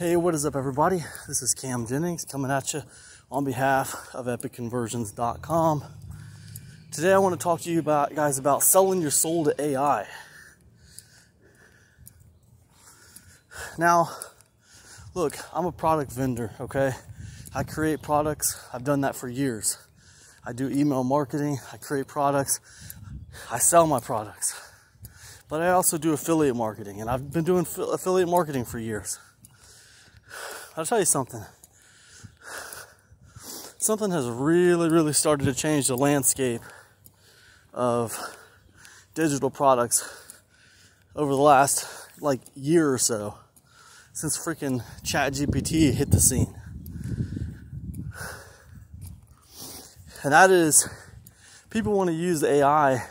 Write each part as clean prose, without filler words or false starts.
Hey, what is up, everybody? This is Cam Jennings coming at you on behalf of EpicConversions.com. Today I want to talk to you guys about selling your soul to AI. Now, look, I'm a product vendor, okay? I create products. I've done that for years. I do email marketing. I create products. I sell my products. But I also do affiliate marketing, and I've been doing affiliate marketing for years. I'll tell you something. Something has really started to change the landscape of digital products over the last year or so, since freaking ChatGPT hit the scene. And that is, people want to use AI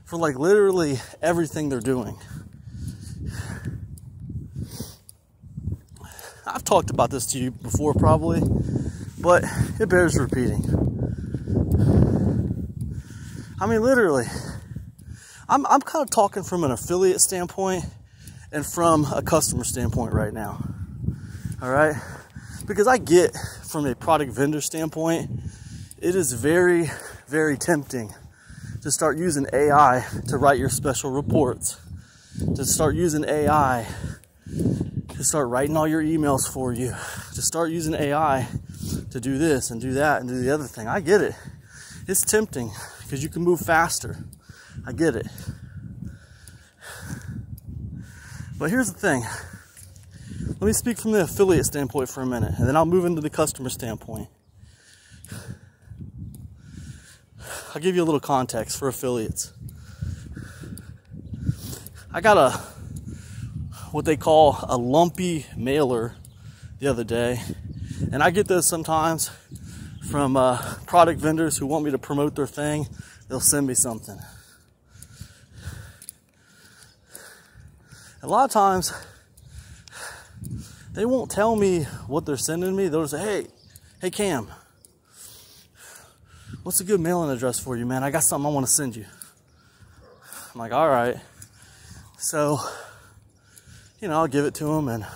for literally everything they're doing. I've talked about this to you before probably, but it bears repeating. I mean, literally, I'm kind of talking from an affiliate standpoint and from a customer standpoint right now. All right? Because I get from a product vendor standpoint, it is very tempting to start using AI to write your special reports, to start using AI to start writing all your emails for you, to start using AI to do this and do that and do the other thing. I get it. It's tempting because you can move faster. I get it. But here's the thing. Let me speak from the affiliate standpoint for a minute, and then I'll move into the customer standpoint. I'll give you a little context for affiliates. I got what they call a lumpy mailer the other day, and I get those sometimes from product vendors who want me to promote their thing. They'll send me something. A lot of times they won't tell me what they're sending me. They'll say, hey Cam, what's a good mailing address for you, man? I got something I want to send you. I'm like, all right. So, I'll give it to them, and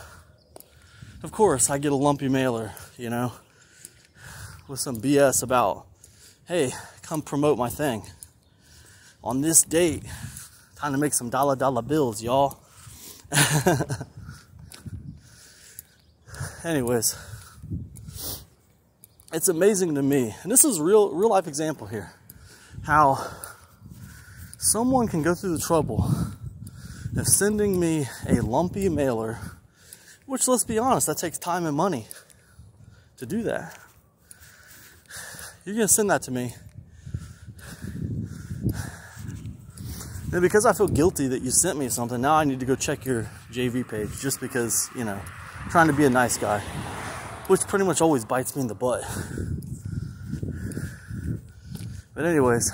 of course I get a lumpy mailer, with some BS about, hey, come promote my thing on this date. Time to make some dollar bills, y'all. Anyways, it's amazing to me, and this is real life example here, how someone can go through the trouble of sending me a lumpy mailer, which, let's be honest, that takes time and money to do that. You're gonna send that to me, and because I feel guilty that you sent me something, now I need to go check your JV page just because, trying to be a nice guy, which pretty much always bites me in the butt. But anyways,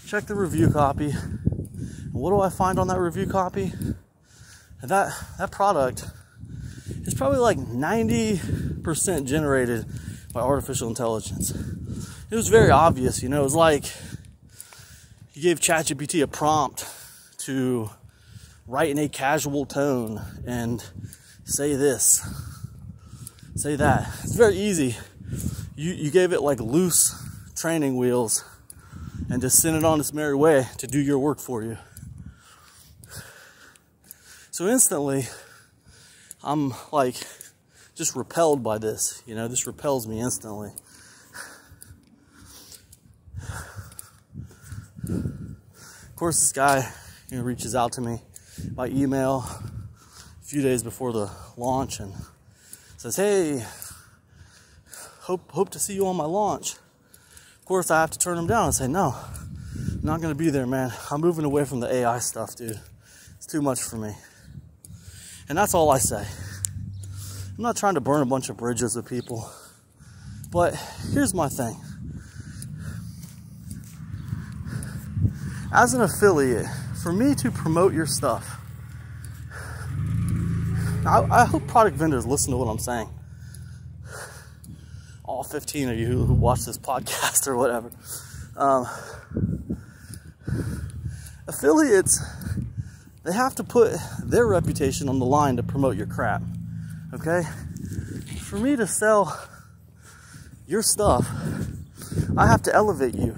check the review copy. What do I find on that review copy? That product is probably 90% generated by artificial intelligence. It was very obvious, it was like you gave ChatGPT a prompt to write in a casual tone and say this, say that. It's very easy. You gave it loose training wheels and just send it on its merry way to do your work for you. So instantly, I'm just repelled by this. This repels me instantly. Of course, this guy reaches out to me by email a few days before the launch and says, hey, hope to see you on my launch. Of course, I have to turn him down and say, no, I'm not going to be there, man. I'm moving away from the AI stuff, dude. It's too much for me. And that's all I say. I'm not trying to burn a bunch of bridges with people. But here's my thing. As an affiliate, for me to promote your stuff, I hope product vendors listen to what I'm saying. All 15 of you who watch this podcast or whatever. Affiliates they have to put their reputation on the line to promote your crap, okay? For me to sell your stuff, I have to elevate you.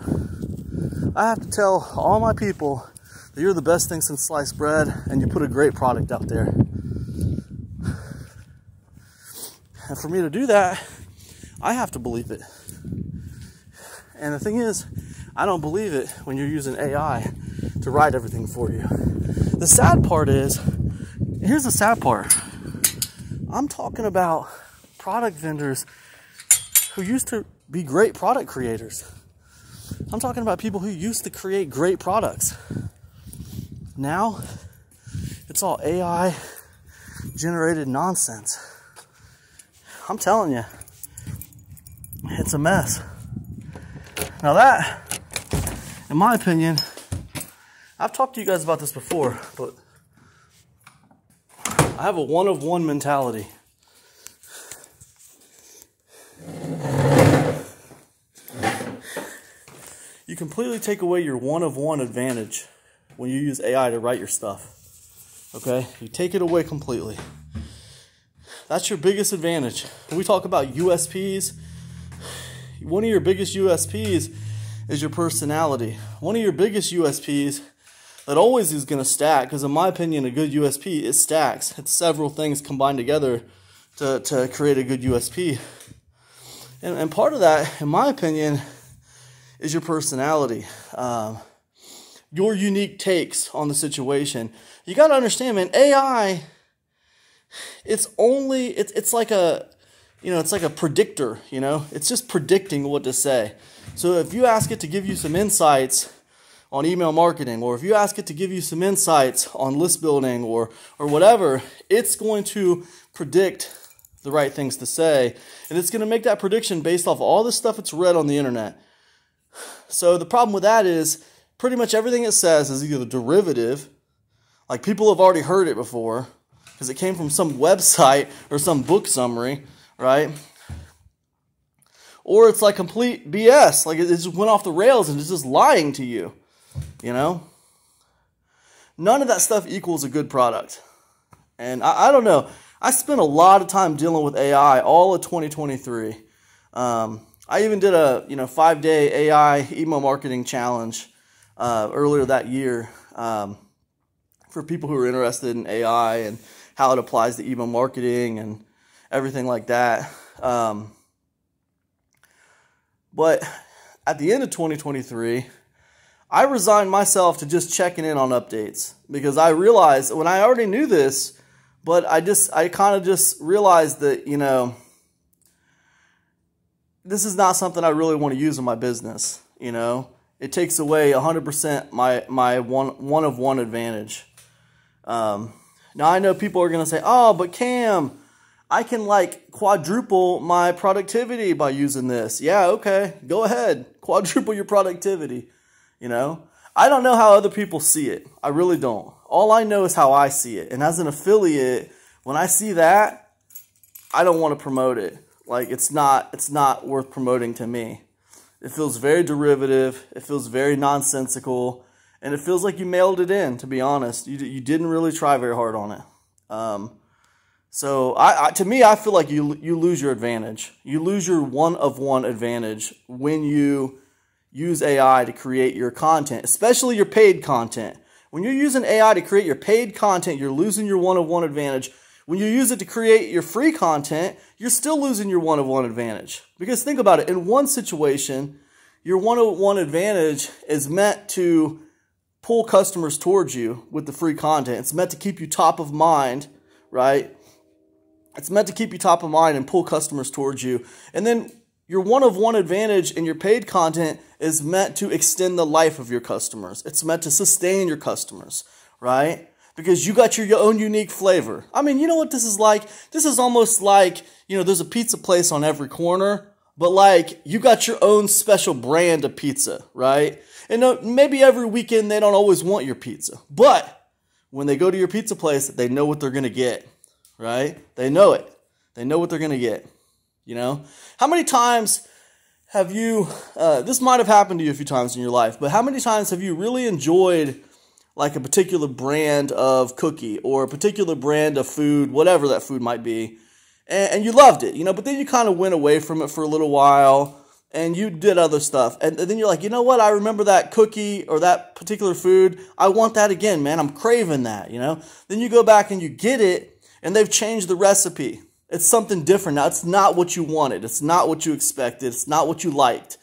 I have to tell all my people that you're the best thing since sliced bread and you put a great product out there. And for me to do that, I have to believe it. And the thing is, I don't believe it when you're using AI to write everything for you. The sad part is, here's the sad part. I'm talking about product vendors who used to be great product creators. I'm talking about people who used to create great products. Now, it's all AI generated nonsense. I'm telling you, it's a mess. Now that, in my opinion, I've talked to you guys about this before, but I have a one-of-one mentality. You completely take away your one-of-one advantage when you use AI to write your stuff. Okay? You take it away completely. That's your biggest advantage. When we talk about USPs, one of your biggest USPs is your personality. One of your biggest USPs that always is going to stack, because in my opinion, a good USP is stacks. It's several things combined together to create a good USP. And part of that, in my opinion, is your personality. Your unique takes on the situation. You got to understand, man, AI, it's like a, it's like a predictor, It's just predicting what to say. So if you ask it to give you some insights on email marketing, or if you ask it to give you some insights on list building or whatever, it's going to predict the right things to say. And it's going to make that prediction based off all the stuff it's read on the internet. So the problem with that is pretty much everything it says is either derivative, like people have already heard it before, because it came from some website or some book summary, right? Or it's like complete BS, like it just went off the rails and it's just lying to you, None of that stuff equals a good product. And I don't know. I spent a lot of time dealing with AI all of 2023. I even did a 5-day AI email marketing challenge earlier that year for people who are interested in AI and how it applies to email marketing and everything like that. But at the end of 2023, I resigned myself to just checking in on updates, because I realized when I already knew this, but I kind of just realized that, this is not something I really want to use in my business. It takes away 100% my one-of-one advantage. Now I know people are going to say, oh, but Cam, I can quadruple my productivity by using this. Yeah, okay, go ahead, quadruple your productivity. I don't know how other people see it. I really don't. All I know is how I see it. And as an affiliate, when I see that, I don't want to promote it. It's not worth promoting to me. It feels very derivative. It feels very nonsensical. And it feels like you mailed it in, to be honest. You didn't really try very hard on it. So to me, I feel like you lose your advantage. You lose your one-of-one advantage when you use AI to create your content, especially your paid content. When you're using AI to create your paid content, you're losing your one-of-one advantage. When you use it to create your free content, you're still losing your one-of-one advantage. Because think about it, in one situation, your one-of-one advantage is meant to pull customers towards you with the free content. It's meant to keep you top of mind, right? It's meant to keep you top of mind and pull customers towards you. And then your one-of-one advantage in your paid content is meant to extend the life of your customers. It's meant to sustain your customers, right? Because you got your own unique flavor. I mean, you know what this is like? This is almost like, there's a pizza place on every corner, but you got your own special brand of pizza, right? And maybe every weekend they don't always want your pizza, but when they go to your pizza place, they know what they're going to get, right? They know it. They know what they're going to get. How many times have you, this might have happened to you a few times in your life, but how many times have you really enjoyed like a particular brand of cookie or a particular brand of food, whatever that food might be, and you loved it, but then you kind of went away from it for a little while and you did other stuff. And then you're like, you know what? I remember that cookie or that particular food. I want that again, man. I'm craving that, Then you go back and you get it and they've changed the recipe. It's something different now. It's not what you wanted. It's not what you expected. It's not what you liked,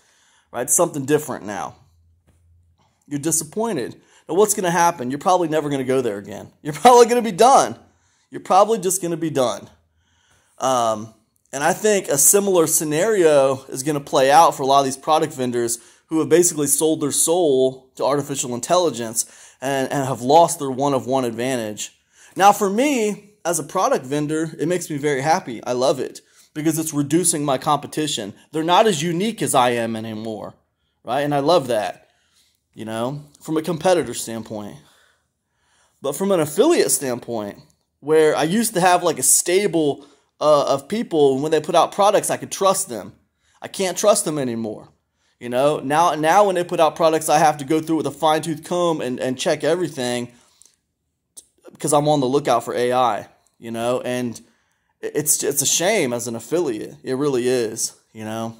right? It's something different now. You're disappointed. Now, what's going to happen? You're probably never going to go there again. You're probably going to be done. You're probably just going to be done. And I think a similar scenario is going to play out for a lot of these product vendors who have basically sold their soul to artificial intelligence and have lost their one-of-one advantage. Now, for me, as a product vendor, it makes me very happy. I love it because it's reducing my competition. They're not as unique as I am anymore, right? And I love that. From a competitor standpoint. But from an affiliate standpoint, where I used to have like a stable of people, when they put out products, I could trust them. I can't trust them anymore. Now when they put out products, I have to go through with a fine-tooth comb and check everything because I'm on the lookout for AI, and it's a shame as an affiliate. It really is, And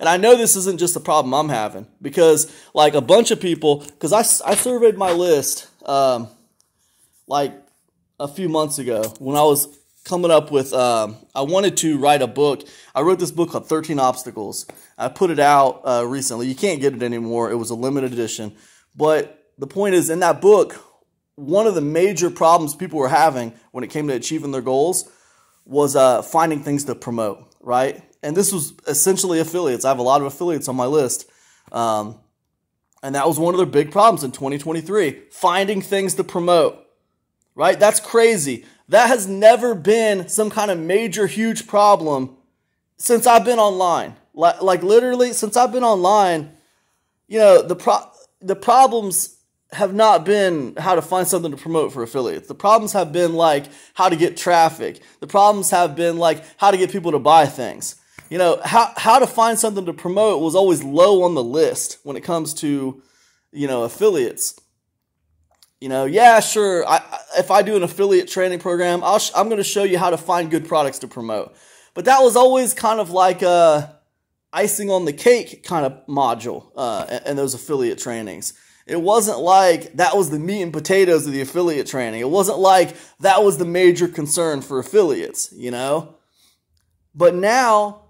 I know this isn't just a problem I'm having because like a bunch of people, because I surveyed my list like a few months ago when I was coming up with, I wanted to write a book. I wrote this book called 13 Obstacles. I put it out recently. You can't get it anymore. It was a limited edition. But the point is, in that book, one of the major problems people were having when it came to achieving their goals was finding things to promote, right? And this was essentially affiliates. I have a lot of affiliates on my list. And that was one of their big problems in 2023, finding things to promote, right? That's crazy. That has never been some kind of major, huge problem since I've been online. Like literally, since I've been online, the problems have not been how to find something to promote for affiliates. The problems have been like how to get traffic. The problems have been like how to get people to buy things. How to find something to promote was always low on the list when it comes to, affiliates. Yeah, sure. If I do an affiliate training program, I'm going to show you how to find good products to promote. But that was always kind of like a icing on the cake kind of module in those affiliate trainings. It wasn't like that was the meat and potatoes of the affiliate training. It wasn't like that was the major concern for affiliates, But now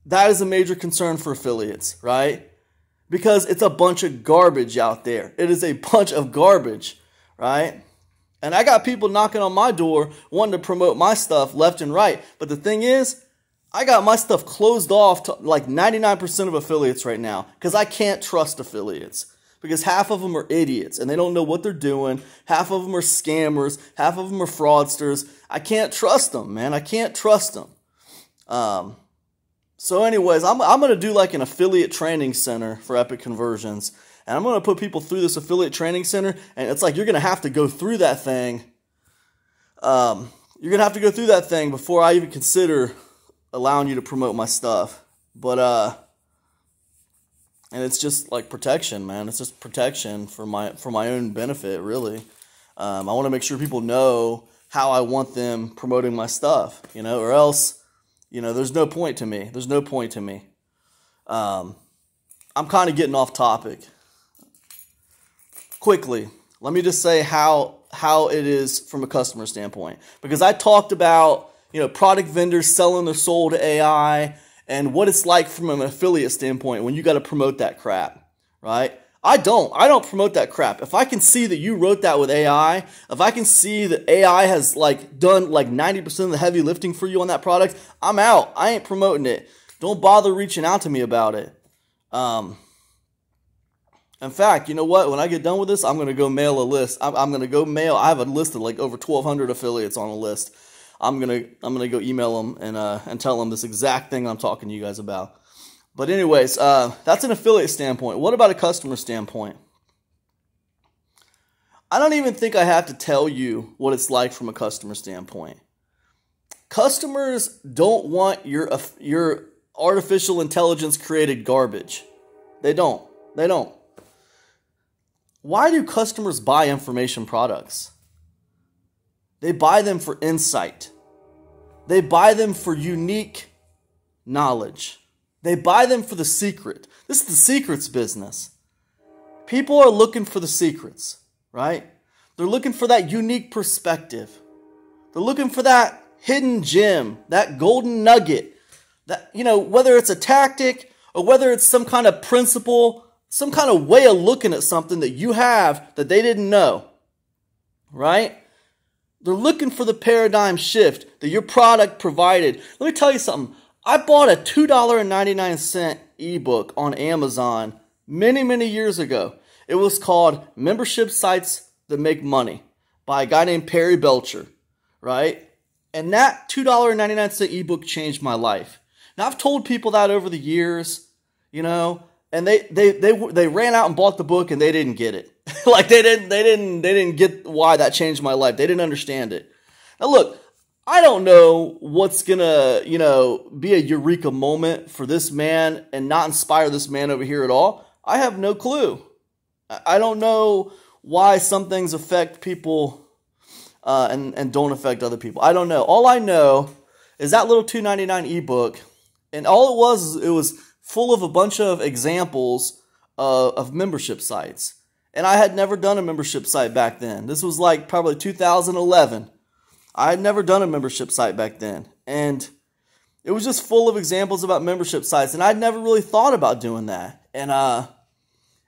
that is a major concern for affiliates, right? Because it's a bunch of garbage out there. It is a bunch of garbage, right? And I got people knocking on my door wanting to promote my stuff left and right. But the thing is, I got my stuff closed off to like 99% of affiliates right now because I can't trust affiliates. Because half of them are idiots and they don't know what they're doing. Half of them are scammers. Half of them are fraudsters. I can't trust them, man. I can't trust them. So anyways, I'm going to do like an affiliate training center for Epic Conversions. And I'm going to put people through this affiliate training center. And it's like you're going to have to go through that thing. You're going to have to go through that thing before I even consider allowing you to promote my stuff. But, and it's just like protection, man. It's just protection for my own benefit, really. I want to make sure people know how I want them promoting my stuff, or else... there's no point to me. There's no point to me. I'm kind of getting off topic. Quickly, let me just say how it is from a customer standpoint. Because I talked about, product vendors selling their soul to AI and what it's like from an affiliate standpoint when you got to promote that crap, right? I don't promote that crap. If I can see that you wrote that with AI, if I can see that AI has done 90% of the heavy lifting for you on that product, I'm out. I ain't promoting it. Don't bother reaching out to me about it. In fact, you know what? When I get done with this, I'm going to go mail a list. I'm going to go mail. I have a list of like over 1,200 affiliates on a list. I'm gonna go email them and tell them this exact thing I'm talking to you guys about. But anyways, that's an affiliate standpoint. What about a customer standpoint? I don't even think I have to tell you what it's like from a customer standpoint. Customers don't want your artificial intelligence created garbage. They don't. why do customers buy information products? They buy them for insight. They buy them for unique knowledge. They buy them for the secret. This is the secrets business. People are looking for the secrets, right? They're looking for that unique perspective. They're looking for that hidden gem, that golden nugget, that, you know, whether it's a tactic or whether it's some kind of principle, some kind of way of looking at something that you have that they didn't know, right? They're looking for the paradigm shift that your product provided. Let me tell you something. I bought a $2.99 ebook on Amazon many, many years ago. It was called Membership Sites That Make Money by a guy named Perry Belcher, right? And that $2.99 ebook changed my life. Now, I've told people that over the years, you know, and they ran out and bought the book and they didn't get it. Like they didn't get why that changed my life. They didn't understand it. Now look, I don't know what's gonna, you know, be a eureka moment for this man and not inspire this man over here at all. I have no clue. I don't know why some things affect people and don't affect other people. I don't know. All I know is that little $2.99 ebook, and all it was full of a bunch of examples of membership sites. And I had never done a membership site back then. This was like probably 2011. I had never done a membership site back then. And it was just full of examples about membership sites. And I'd never really thought about doing that. And,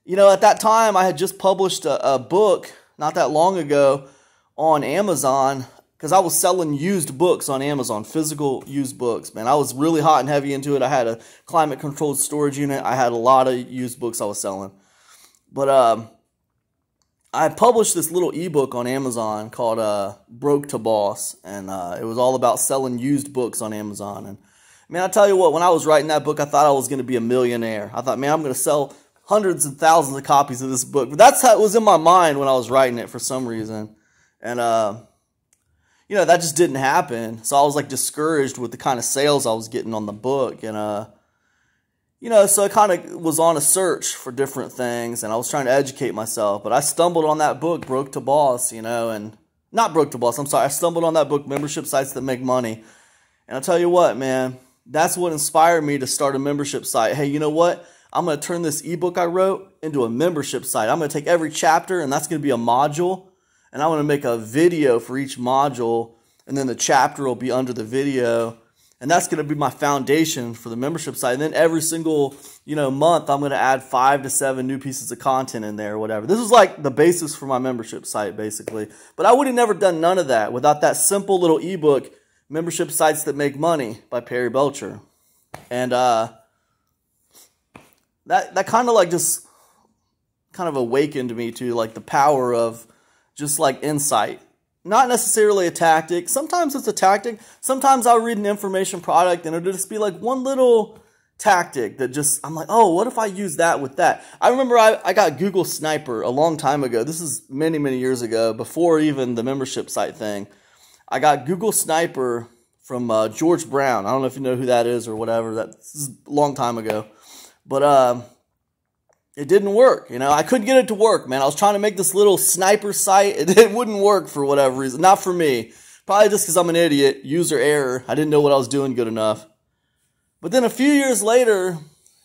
you know, at that time, I had just published a book not that long ago on Amazon because I was selling used books on Amazon, physical used books. Man, I was really hot and heavy into it. I had a climate-controlled storage unit. I had a lot of used books I was selling. But, I published this little ebook on Amazon called Broke to Boss, and it was all about selling used books on Amazon. And man, I tell you what, when I was writing that book, I thought I was going to be a millionaire. I thought, man, I'm going to sell hundreds and thousands of copies of this book. But that's how it was in my mind when I was writing it for some reason. And, you know, that just didn't happen. So I was like discouraged with the kind of sales I was getting on the book. And, you know, so I kind of was on a search for different things, and I was trying to educate myself. But I stumbled on that book, Broke to Boss, you know, and not Broke to Boss, I'm sorry. I stumbled on that book, Membership Sites That Make Money. And I'll tell you what, man, that's what inspired me to start a membership site. Hey, you know what? I'm going to turn this ebook I wrote into a membership site. I'm going to take every chapter, and that's going to be a module, and I'm going to make a video for each module, and then the chapter will be under the video. And that's going to be my foundation for the membership site. And then every single, you know, month, I'm going to add 5 to 7 new pieces of content in there or whatever. This is like the basis for my membership site, basically. But I would have never done none of that without that simple little ebook, Membership Sites That Make Money by Perry Belcher. And that kind of like just kind of awakened me to like the power of just like insight. Not necessarily a tactic. Sometimes it's a tactic. Sometimes I'll read an information product and it'll just be like one little tactic that just, I'm like, oh, what if I use that with that? I remember I got Google Sniper a long time ago. This is many, many years ago, before even the membership site thing. I got Google Sniper from George Brown. I don't know if you know who that is or whatever. That's a long time ago. But it didn't work, you know. I couldn't get it to work, man. I was trying to make this little sniper site. It wouldn't work for whatever reason. Not for me. Probably just because I'm an idiot. User error. I didn't know what I was doing good enough. But then a few years later,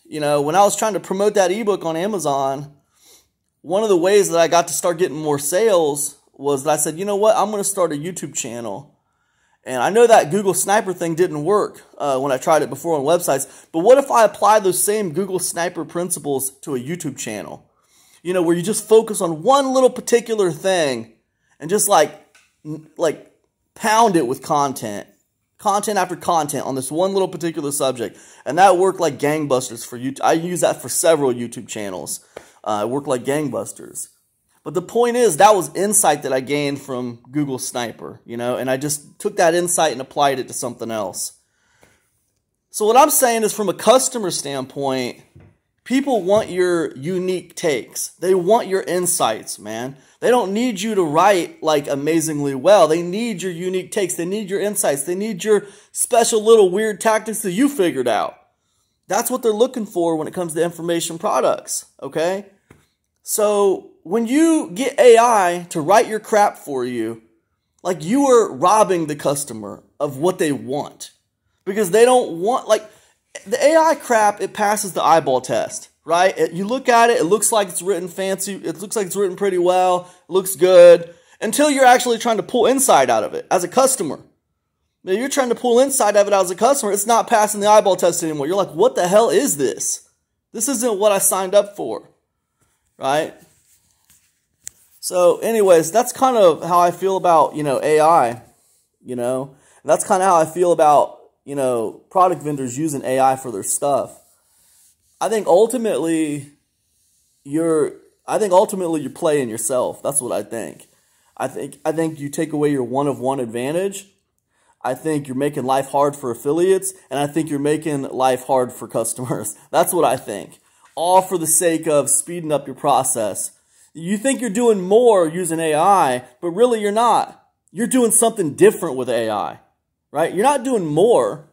you know, when I was trying to promote that ebook on Amazon, one of the ways that I got to start getting more sales was that I said, you know what, I'm going to start a YouTube channel. And I know that Google Sniper thing didn't work when I tried it before on websites, but what if I apply those same Google Sniper principles to a YouTube channel? You know, where you just focus on one little particular thing and just like pound it with content after content on this one little particular subject. And that worked like gangbusters for YouTube. I use that for several YouTube channels. It worked like gangbusters. But the point is, that was insight that I gained from Google Sniper, you know, and I just took that insight and applied it to something else. So what I'm saying is, from a customer standpoint, people want your unique takes. They want your insights, man. They don't need you to write like amazingly well. They need your unique takes. They need your insights. They need your special little weird tactics that you figured out. That's what they're looking for when it comes to information products, okay? So when you get AI to write your crap for you, like you are robbing the customer of what they want. Because they don't want, like, the AI crap, it passes the eyeball test, right? You look at it, it looks like it's written fancy, it looks like it's written pretty well, it looks good, until you're actually trying to pull insight out of it as a customer. Now, you're trying to pull insight of it as a customer, it's not passing the eyeball test anymore. You're like, what the hell is this? This isn't what I signed up for, right? So anyways, that's kind of how I feel about, AI, and that's kind of how I feel about, product vendors using AI for their stuff. I think ultimately you're playing yourself. That's what I think. I think you take away your one-of-one advantage. I think you're making life hard for affiliates, and I think you're making life hard for customers. That's what I think. All for the sake of speeding up your process. You think you're doing more using AI, but really you're not. You're doing something different with AI, right? You're not doing more.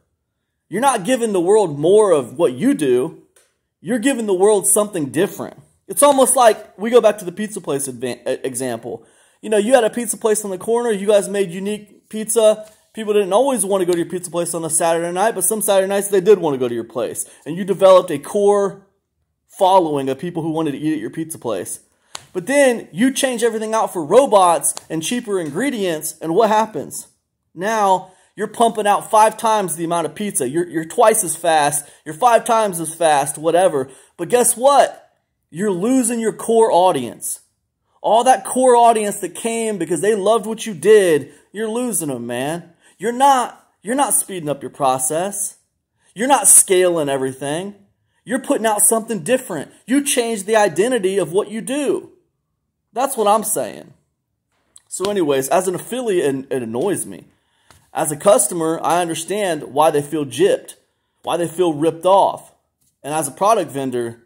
You're not giving the world more of what you do. You're giving the world something different. It's almost like, we go back to the pizza place example. You had a pizza place on the corner. You guys made unique pizza. People didn't always want to go to your pizza place on a Saturday night, but some Saturday nights they did want to go to your place. And you developed a core following of people who wanted to eat at your pizza place. But then you change everything out for robots and cheaper ingredients, and what happens? Now you're pumping out 5 times the amount of pizza. You're twice as fast. You're 5 times as fast, whatever. But guess what? You're losing your core audience. All that core audience that came because they loved what you did, you're losing them, man. You're not speeding up your process. You're not scaling everything. You're putting out something different. You change the identity of what you do. That's what I'm saying. So anyways, as an affiliate, it annoys me. As a customer, I understand why they feel gypped, why they feel ripped off. And as a product vendor,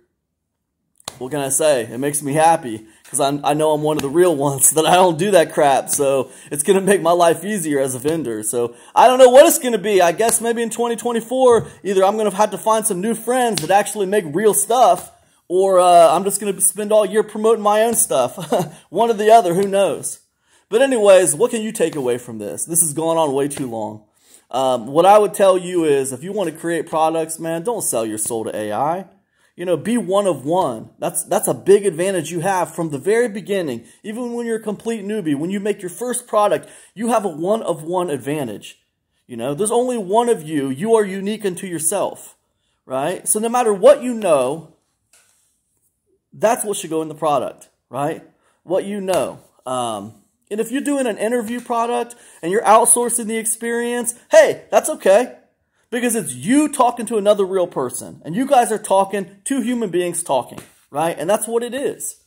what can I say? It makes me happy because I know I'm one of the real ones that I don't do that crap. So it's going to make my life easier as a vendor. So I don't know what it's going to be. I guess maybe in 2024, either I'm going to have to find some new friends that actually make real stuff, or I'm just going to spend all year promoting my own stuff. One or the other, who knows? But anyways, what can you take away from this? This has gone on way too long. What I would tell you is, if you want to create products, man, don't sell your soul to AI. Be one of one. That's a big advantage you have from the very beginning. Even when you're a complete newbie, when you make your first product, you have a one of one advantage. There's only one of you. You are unique unto yourself, right? So no matter what you know, that's what should go in the product, right? What you know. And if you're doing an interview product and you're outsourcing the experience, hey, that's okay. Because it's you talking to another real person. And you guys are talking, 2 human beings talking, right? And that's what it is.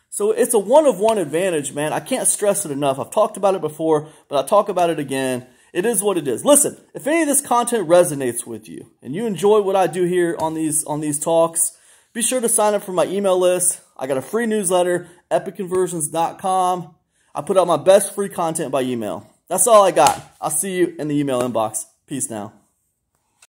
So it's a one-of-one advantage, man. I can't stress it enough. I've talked about it before, but I'll talk about it again. It is what it is. Listen, if any of this content resonates with you and you enjoy what I do here on these talks, be sure to sign up for my email list. I got a free newsletter, epicconversions.com. I put out my best free content by email. That's all I got. I'll see you in the email inbox. Peace now.